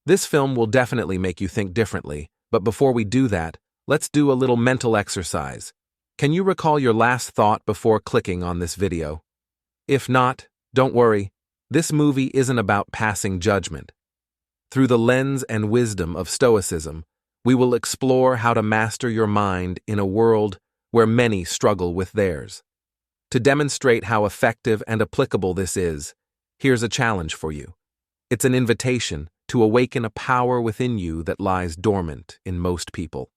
This film will definitely make you think differently, but before we do that, let's do a little mental exercise. Can you recall your last thought before clicking on this video? If not, don't worry. This movie isn't about passing judgment. Through the lens and wisdom of Stoicism, we will explore how to master your mind in a world where many struggle with theirs. To demonstrate how effective and applicable this is, here's a challenge for you. It's an invitation to awaken a power within you that lies dormant in most people.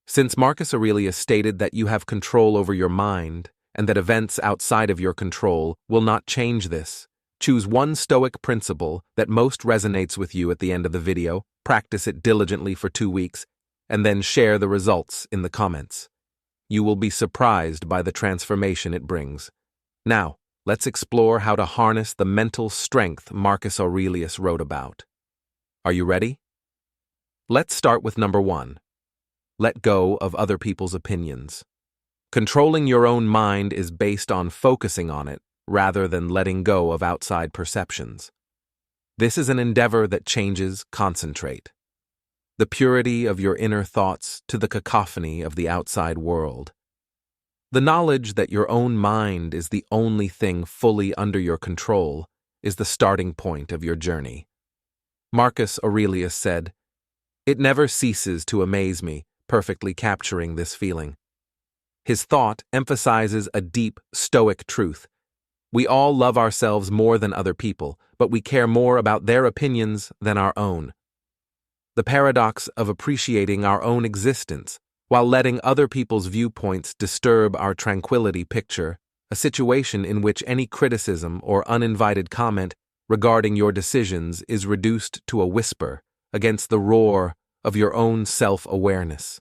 Since Marcus Aurelius stated that you have control over your mind and that events outside of your control will not change this, choose one Stoic principle that most resonates with you at the end of the video, practice it diligently for 2 weeks, and then share the results in the comments. You will be surprised by the transformation it brings. Now, let's explore how to harness the mental strength Marcus Aurelius wrote about. Are you ready? Let's start with number 1. Let go of other people's opinions. Controlling your own mind is based on focusing on it rather than letting go of outside perceptions. This is an endeavor that changes concentrate. The purity of your inner thoughts to the cacophony of the outside world. The knowledge that your own mind is the only thing fully under your control is the starting point of your journey. Marcus Aurelius said, "It never ceases to amaze me," perfectly capturing this feeling. His thought emphasizes a deep Stoic truth. We all love ourselves more than other people, but we care more about their opinions than our own. The paradox of appreciating our own existence while letting other people's viewpoints disturb our tranquility picture, a situation in which any criticism or uninvited comment regarding your decisions is reduced to a whisper against the roar of your own self-awareness.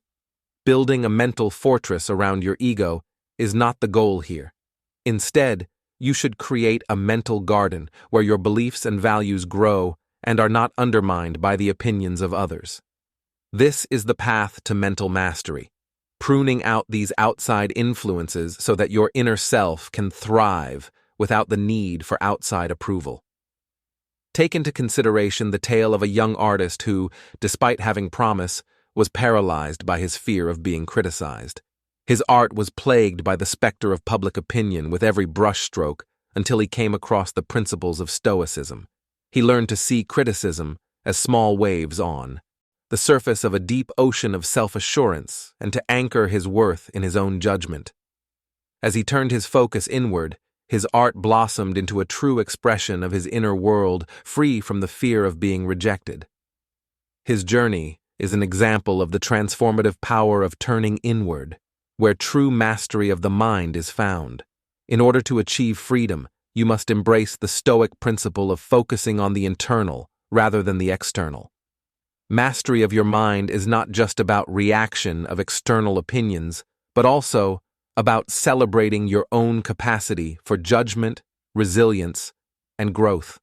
Building a mental fortress around your ego is not the goal here. Instead, you should create a mental garden where your beliefs and values grow and are not undermined by the opinions of others. This is the path to mental mastery, pruning out these outside influences so that your inner self can thrive without the need for outside approval. Take into consideration the tale of a young artist who, despite having promise, was paralyzed by his fear of being criticized. His art was plagued by the specter of public opinion with every brushstroke until he came across the principles of Stoicism. He learned to see criticism as small waves on the surface of a deep ocean of self-assurance and to anchor his worth in his own judgment. As he turned his focus inward, his art blossomed into a true expression of his inner world, free from the fear of being rejected. His journey is an example of the transformative power of turning inward, where true mastery of the mind is found. In order to achieve freedom, you must embrace the Stoic principle of focusing on the internal rather than the external. Mastery of your mind is not just about reaction of external opinions, but also about celebrating your own capacity for judgment, resilience, and growth.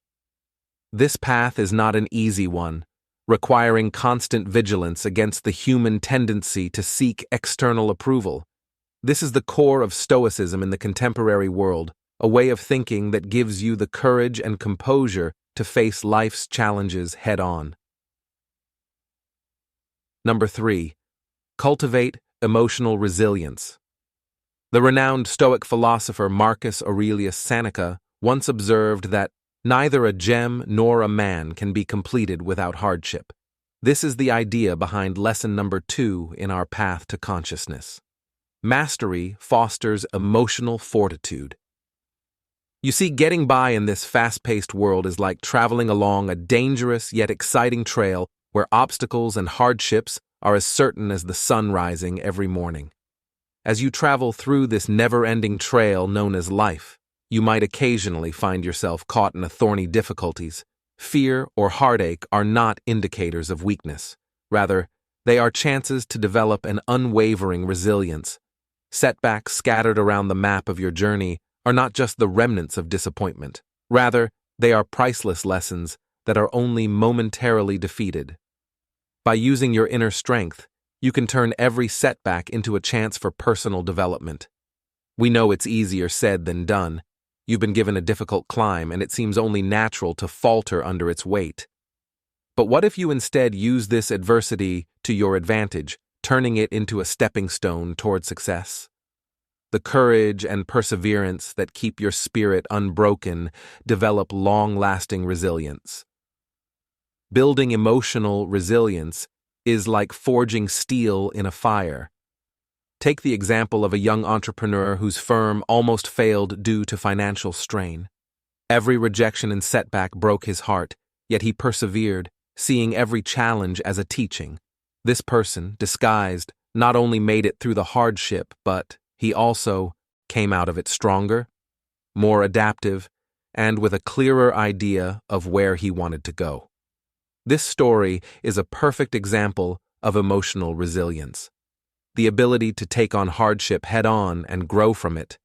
This path is not an easy one, requiring constant vigilance against the human tendency to seek external approval. This is the core of Stoicism in the contemporary world, a way of thinking that gives you the courage and composure to face life's challenges head-on. Number 3. Cultivate emotional resilience. The renowned Stoic philosopher Marcus Aurelius Seneca once observed that neither a gem nor a man can be completed without hardship. This is the idea behind lesson number 2 in our path to consciousness. Mastery fosters emotional fortitude. You see, getting by in this fast-paced world is like traveling along a dangerous yet exciting trail where obstacles and hardships are as certain as the sun rising every morning. As you travel through this never-ending trail known as life, you might occasionally find yourself caught in thorny difficulties. Fear or heartache are not indicators of weakness. Rather, they are chances to develop an unwavering resilience. Setbacks scattered around the map of your journey are not just the remnants of disappointment. Rather, they are priceless lessons that are only momentarily defeated. By using your inner strength, you can turn every setback into a chance for personal development. We know it's easier said than done. You've been given a difficult climb, and it seems only natural to falter under its weight. But what if you instead use this adversity to your advantage, turning it into a stepping stone toward success? The courage and perseverance that keep your spirit unbroken develop long-lasting resilience. Building emotional resilience is like forging steel in a fire. Take the example of a young entrepreneur whose firm almost failed due to financial strain. Every rejection and setback broke his heart, yet he persevered, seeing every challenge as a teaching. This person, disguised, not only made it through the hardship, but he also came out of it stronger, more adaptive, and with a clearer idea of where he wanted to go. This story is a perfect example of emotional resilience, the ability to take on hardship head-on and grow from it.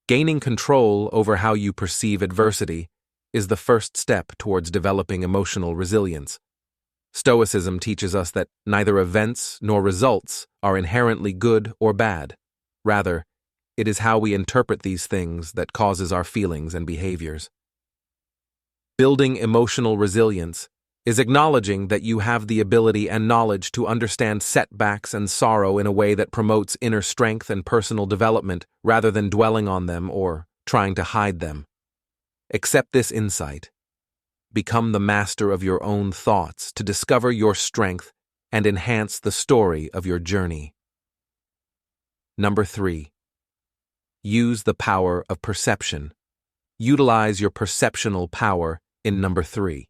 Gaining control over how you perceive adversity is the first step towards developing emotional resilience. Stoicism teaches us that neither events nor results are inherently good or bad. Rather, it is how we interpret these things that causes our feelings and behaviors. Building emotional resilience is acknowledging that you have the ability and knowledge to understand setbacks and sorrow in a way that promotes inner strength and personal development rather than dwelling on them or trying to hide them. Accept this insight. Become the master of your own thoughts to discover your strength and enhance the story of your journey. Number 3. Use the power of perception. Utilize your perceptional power in number 3.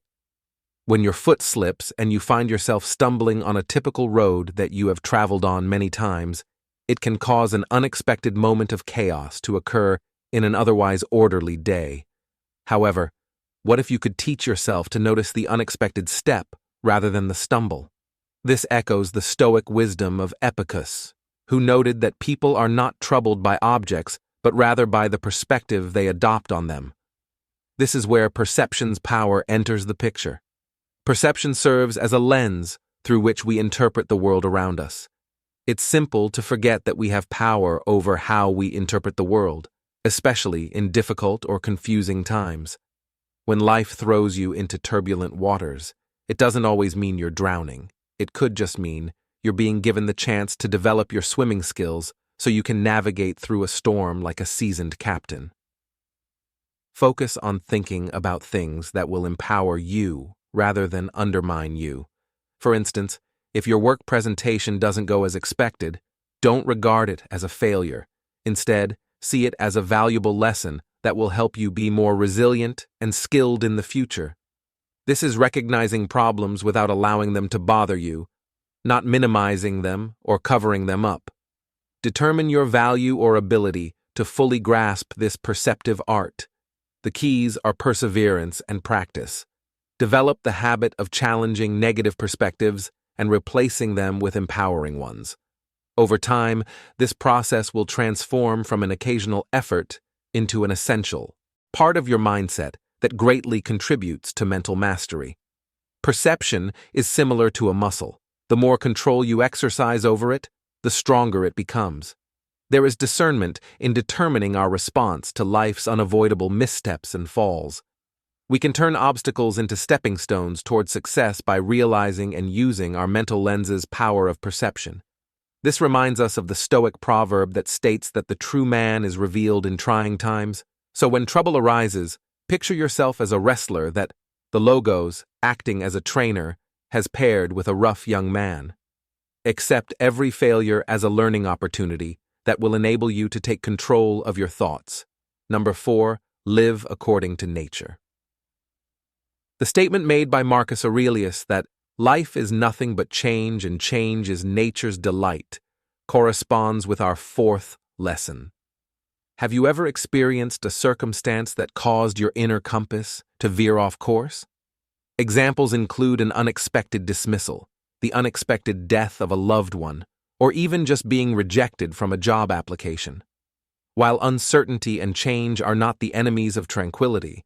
When your foot slips and you find yourself stumbling on a typical road that you have traveled on many times, it can cause an unexpected moment of chaos to occur in an otherwise orderly day. However, what if you could teach yourself to notice the unexpected step rather than the stumble? This echoes the Stoic wisdom of Epicurus, who noted that people are not troubled by objects, but rather by the perspective they adopt on them. This is where perception's power enters the picture. Perception serves as a lens through which we interpret the world around us. It's simple to forget that we have power over how we interpret the world, especially in difficult or confusing times. When life throws you into turbulent waters, it doesn't always mean you're drowning. It could just mean you're being given the chance to develop your swimming skills so you can navigate through a storm like a seasoned captain. Focus on thinking about things that will empower you rather than undermine you. For instance, if your work presentation doesn't go as expected, don't regard it as a failure. Instead, see it as a valuable lesson that will help you be more resilient and skilled in the future. This is recognizing problems without allowing them to bother you, not minimizing them or covering them up. Determine your value or ability to fully grasp this perceptive art. The keys are perseverance and practice. Develop the habit of challenging negative perspectives and replacing them with empowering ones. Over time, this process will transform from an occasional effort into an essential part of your mindset that greatly contributes to mental mastery. Perception is similar to a muscle. The more control you exercise over it, the stronger it becomes. There is discernment in determining our response to life's unavoidable missteps and falls. We can turn obstacles into stepping stones toward success by realizing and using our mental lens's power of perception. This reminds us of the Stoic proverb that states that the true man is revealed in trying times. So when trouble arises, picture yourself as a wrestler that the Logos, acting as a trainer, has paired with a rough young man. Accept every failure as a learning opportunity that will enable you to take control of your thoughts. Number 4, live according to nature. The statement made by Marcus Aurelius that life is nothing but change and change is nature's delight corresponds with our 4th lesson. Have you ever experienced a circumstance that caused your inner compass to veer off course? Examples include an unexpected dismissal, the unexpected death of a loved one, or even just being rejected from a job application. While uncertainty and change are not the enemies of tranquility,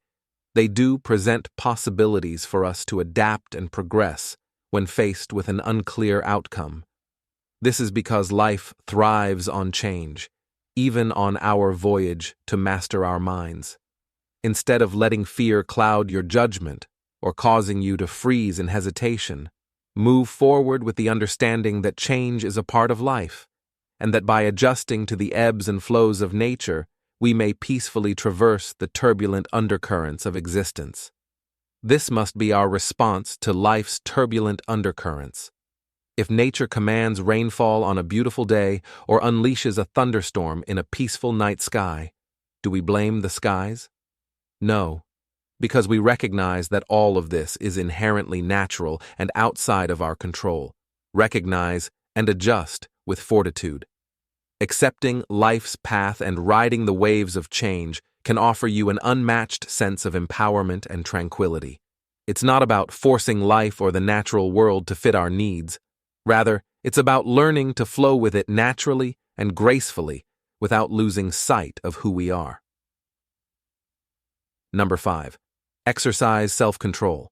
they do present possibilities for us to adapt and progress when faced with an unclear outcome. This is because life thrives on change, even on our voyage to master our minds. Instead of letting fear cloud your judgment or causing you to freeze in hesitation. Move forward with the understanding that change is a part of life, and that by adjusting to the ebbs and flows of nature, we may peacefully traverse the turbulent undercurrents of existence. This must be our response to life's turbulent undercurrents. If nature commands rainfall on a beautiful day or unleashes a thunderstorm in a peaceful night sky, do we blame the skies? No, because we recognize that all of this is inherently natural and outside of our control. Recognize and adjust with fortitude. Accepting life's path and riding the waves of change can offer you an unmatched sense of empowerment and tranquility. It's not about forcing life or the natural world to fit our needs. Rather, it's about learning to flow with it naturally and gracefully without losing sight of who we are. Number 5. Exercise self-control.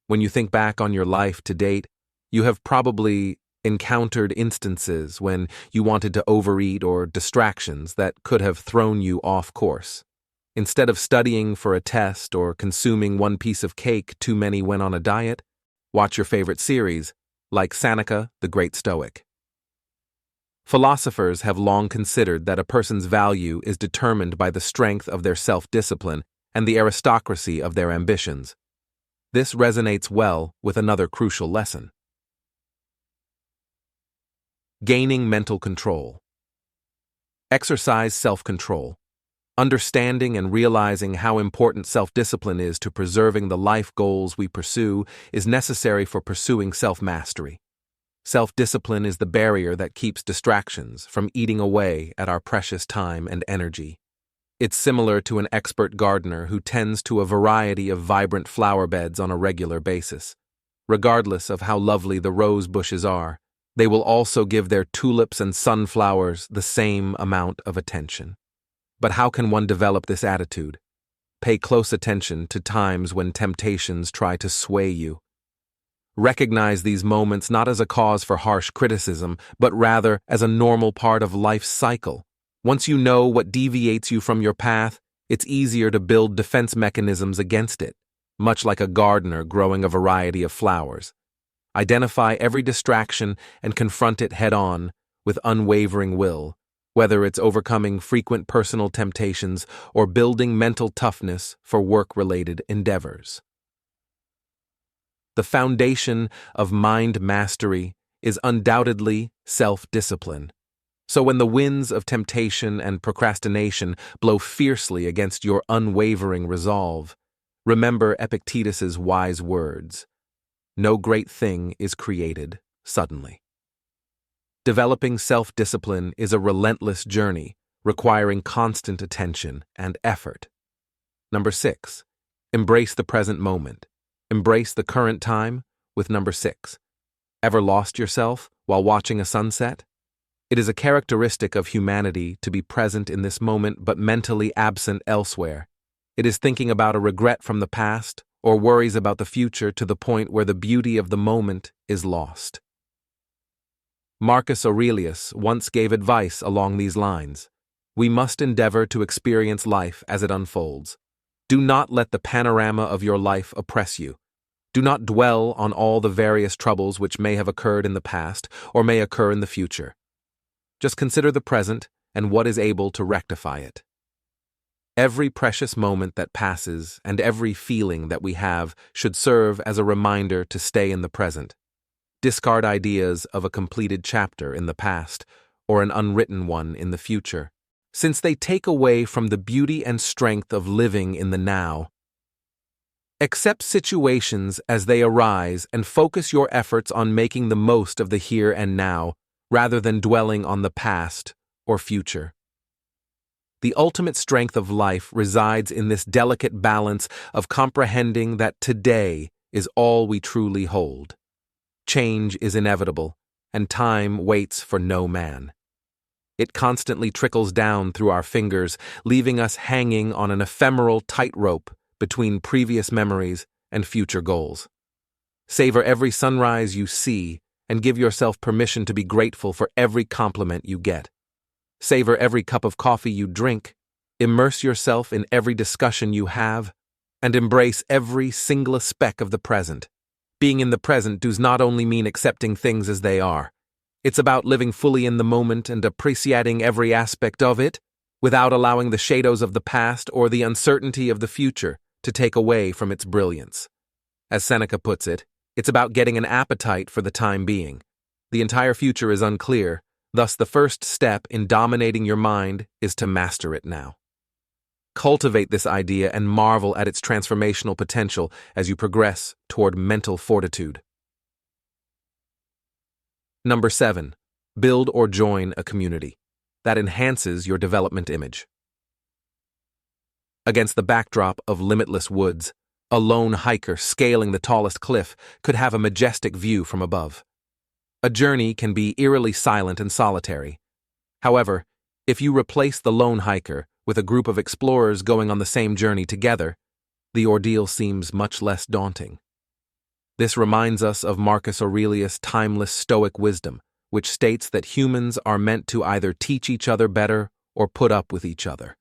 When you think back on your life to date, you have probably encountered instances when you wanted to overeat or distractions that could have thrown you off course. Instead of studying for a test or consuming one piece of cake too many went on a diet, watch your favorite series, like Seneca, the great Stoic. Philosophers have long considered that a person's value is determined by the strength of their self-discipline and the aristocracy of their ambitions. This resonates well with another crucial lesson. Gaining mental control. Exercise self-control. Understanding and realizing how important self-discipline is to preserving the life goals we pursue is necessary for pursuing self-mastery. Self-discipline is the barrier that keeps distractions from eating away at our precious time and energy. It's similar to an expert gardener who tends to a variety of vibrant flower beds on a regular basis. Regardless of how lovely the rose bushes are, they will also give their tulips and sunflowers the same amount of attention. But how can one develop this attitude? Pay close attention to times when temptations try to sway you. Recognize these moments not as a cause for harsh criticism, but rather as a normal part of life's cycle. Once you know what deviates you from your path, it's easier to build defense mechanisms against it, much like a gardener growing a variety of flowers. Identify every distraction and confront it head-on with unwavering will, whether it's overcoming frequent personal temptations or building mental toughness for work-related endeavors. The foundation of mind mastery is undoubtedly self-discipline. So when the winds of temptation and procrastination blow fiercely against your unwavering resolve, remember Epictetus's wise words: "No great thing is created suddenly." Developing self-discipline is a relentless journey, requiring constant attention and effort. Number 6. Embrace the present moment. Embrace the current time with number 6. Ever lost yourself while watching a sunset? It is a characteristic of humanity to be present in this moment but mentally absent elsewhere. It is thinking about a regret from the past or worries about the future to the point where the beauty of the moment is lost. Marcus Aurelius once gave advice along these lines: "We must endeavor to experience life as it unfolds. Do not let the panorama of your life oppress you. Do not dwell on all the various troubles which may have occurred in the past or may occur in the future. Just consider the present and what is able to rectify it." Every precious moment that passes and every feeling that we have should serve as a reminder to stay in the present. Discard ideas of a completed chapter in the past or an unwritten one in the future, since they take away from the beauty and strength of living in the now. Accept situations as they arise and focus your efforts on making the most of the here and now, rather than dwelling on the past or future. The ultimate strength of life resides in this delicate balance of comprehending that today is all we truly hold. Change is inevitable, and time waits for no man. It constantly trickles down through our fingers, leaving us hanging on an ephemeral tightrope between previous memories and future goals. Savor every sunrise you see and give yourself permission to be grateful for every compliment you get. Savor every cup of coffee you drink. Immerse yourself in every discussion you have. and embrace every single speck of the present. Being in the present does not only mean accepting things as they are. It's about living fully in the moment and appreciating every aspect of it, without allowing the shadows of the past or the uncertainty of the future to take away from its brilliance. As Seneca puts it, it's about getting an appetite for the time being. The entire future is unclear, thus the first step in dominating your mind is to master it now. Cultivate this idea and marvel at its transformational potential as you progress toward mental fortitude. Number 7. Build or join a community that enhances your development image. Against the backdrop of limitless woods, a lone hiker scaling the tallest cliff could have a majestic view from above. A journey can be eerily silent and solitary. However, if you replace the lone hiker with a group of explorers going on the same journey together, the ordeal seems much less daunting. This reminds us of Marcus Aurelius' timeless Stoic wisdom, which states that humans are meant to either teach each other better or put up with each other.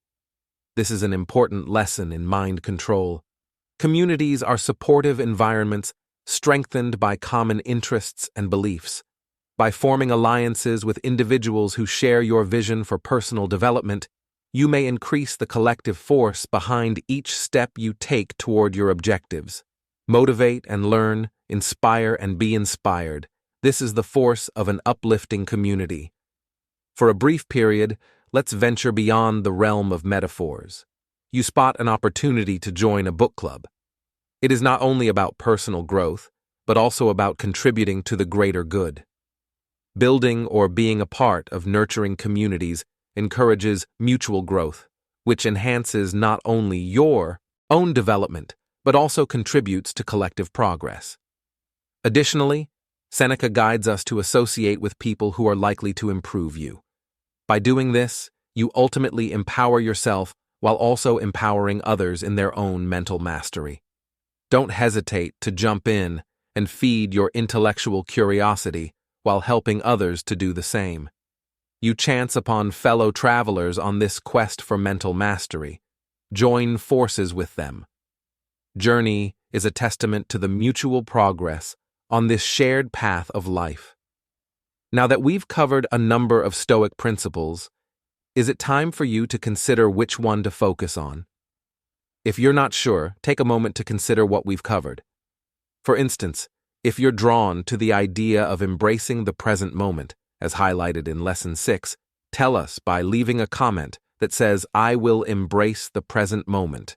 This is an important lesson in mind control. Communities are supportive environments strengthened by common interests and beliefs. By forming alliances with individuals who share your vision for personal development, you may increase the collective force behind each step you take toward your objectives. Motivate and learn, inspire and be inspired. This is the force of an uplifting community. For a brief period, let's venture beyond the realm of metaphors. You spot an opportunity to join a book club. It is not only about personal growth, but also about contributing to the greater good. Building or being a part of nurturing communities encourages mutual growth, which enhances not only your own development, but also contributes to collective progress. Additionally, Seneca guides us to associate with people who are likely to improve you. By doing this, you ultimately empower yourself while also empowering others in their own mental mastery. Don't hesitate to jump in and feed your intellectual curiosity while helping others to do the same. You chance upon fellow travelers on this quest for mental mastery. Join forces with them. Journey is a testament to the mutual progress on this shared path of life. Now that we've covered a number of Stoic principles, is it time for you to consider which one to focus on? If you're not sure, take a moment to consider what we've covered. For instance, if you're drawn to the idea of embracing the present moment, as highlighted in Lesson 6, tell us by leaving a comment that says, "I will embrace the present moment."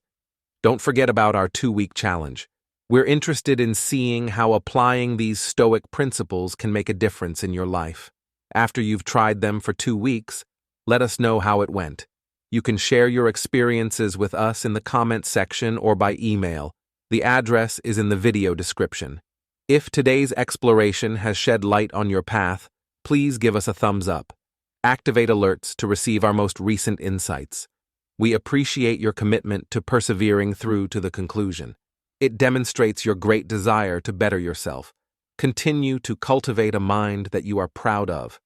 Don't forget about our 2-week challenge. We're interested in seeing how applying these Stoic principles can make a difference in your life. After you've tried them for 2 weeks, let us know how it went. You can share your experiences with us in the comment section or by email. The address is in the video description. If today's exploration has shed light on your path, please give us a thumbs up. Activate alerts to receive our most recent insights. We appreciate your commitment to persevering through to the conclusion. It demonstrates your great desire to better yourself. Continue to cultivate a mind that you are proud of.